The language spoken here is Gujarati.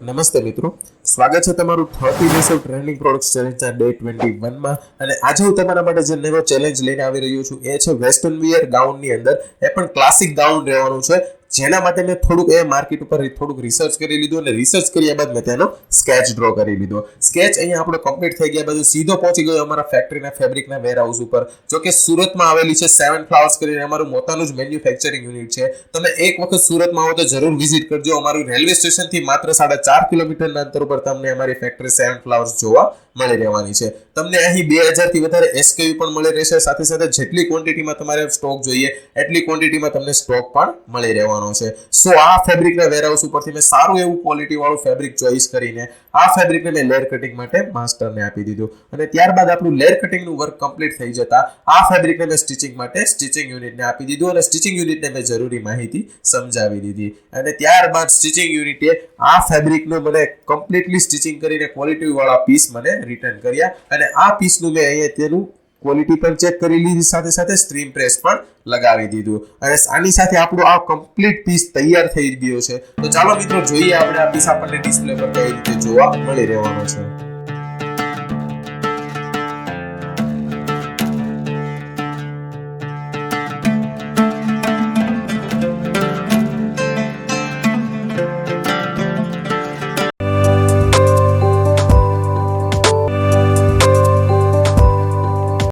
નમસ્તે મિત્રો, સ્વાગત છે તમારું 30 ડેઝ ઓફ ટ્રેન્ડિંગ પ્રોડક્ટ્સ ચેલેન્જના ડે 21 માં. અને આજે હું તમારા માટે જે નવો ચેલેન્જ લઈને આવી રહ્યો છું એ છે વેસ્ટર્ન વિયર ગાઉનની અંદર એ પણ ક્લાસિક ગાઉન રહેવાનું છે, જેના માટે મેં થોડુંક એ માર્કેટ ઉપર થોડુંક રિસર્ચ કરી લીધું અને રિસર્ચ કર્યા બાદ મેં તેનો સ્કેચ ડ્રો કરી લીધો. સ્કેચ અહીંયા આપણો કમ્પ્લીટ થઈ ગયા બાદ સીધો પહોંચી ગયો અમારા ફેક્ટરીના ફેબ્રિકના વેરહાઉસ ઉપર, જો કે સુરતમાં આવેલી છે 7 ફ્લાવર્સ કરીને અમારું પોતાનું જ મેન્યુફેક્ચરિંગ યુનિટ છે. તમે એક વખત સુરતમાં આવો તો જરૂર વિઝિટ કરજો. અમારું રેલવે સ્ટેશનથી માત્ર 4.5 કિલોમીટરના અંતર ઉપર તમને અમારી ફેક્ટરી 7 ફ્લાવર્સ જોવા મળી રહેવાની છે. તમને અહીં 2000 થી વધારે SKU પણ મળી રહેશે, સાથે સાથે જેટલી ક્વોન્ટિટીમાં તમારે સ્ટોક જોઈએ એટલી ક્વોન્ટિટીમાં તમને સ્ટોક પણ મળી રહેવાનો છે. સો આ ફેબ્રિકના વેરહાઉસ ઉપરથી મેં સારું એવું ક્વોલિટી વાળું ફેબ્રિક ચોઈસ કરીને આ ફેબ્રિકને મેં લેયર કટિંગ માટે માસ્ટરને આપી દીધું અને ત્યારબાદ આપણું લેયર કટિંગનું વર્ક કમ્પ્લીટ થઈ જતા આ ફેબ્રિકને મેં સ્ટિચિંગ માટે સ્ટિચિંગ યુનિટને આપી દીધું અને સ્ટિચિંગ યુનિટને મેં જરૂરી માહિતી સમજાવી દીધી. અને ત્યારબાદ સ્ટિચિંગ યુનિટે આ ફેબ્રિકનું મને કમ્પ્લીટલી સ્ટિચિંગ કરીને ક્વોલિટી વાળા પીસ મને રિટર્ન કર્યા અને આ પીસનું મેં અહીંયા તેનું ક્વોલિટી પણ ચેક કરી લીધી, સાથે સાથે સ્ટ્રીમ પ્રેસ પણ લગાવી દીધું અને આની સાથે આપણો આ કમ્પ્લીટ પીસ તૈયાર થઈ ગયો છે. તો ચાલો મિત્રો જોઈએ આપણે આ પીસ આપણને ડિસ્પ્લે પર કઈ રીતે જોવા મળી રહેવાનો છે.